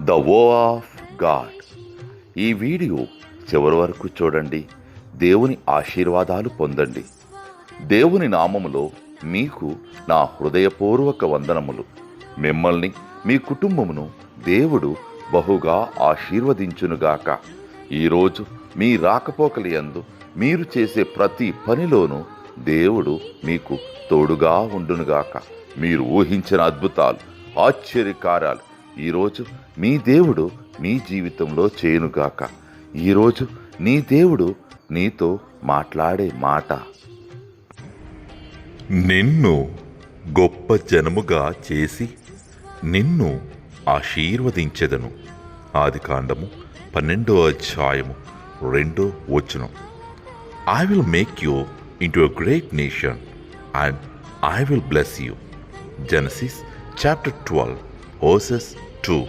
The వో of God. ఈ video చివరి వరకు చూడండి. దేవుని ఆశీర్వాదాలు పొందండి. దేవుని నామములో మీకు నా హృదయపూర్వక వందనములు. మిమ్మల్ని మీ కుటుంబమును దేవుడు బహుగా ఆశీర్వదించునుగాక. ఈరోజు మీ రాకపోకలి యందు మీరు చేసే ప్రతి పనిలోనూ దేవుడు మీకు తోడుగా ఉండునుగాక. మీరు ఊహించిన అద్భుతాలు, ఆశ్చర్యకార్యాలు ఈరోజు మీ దేవుడు మీ జీవితంలో చేయునుగాక. ఈరోజు నీ దేవుడు నీతో మాట్లాడే మాట, నిన్ను గొప్ప జనముగా చేసి నిన్ను ఆశీర్వదించెదను. ఆదికాండము 12:2. I will make you into a great nation and I will bless you. Genesis chapter 12 verses 2.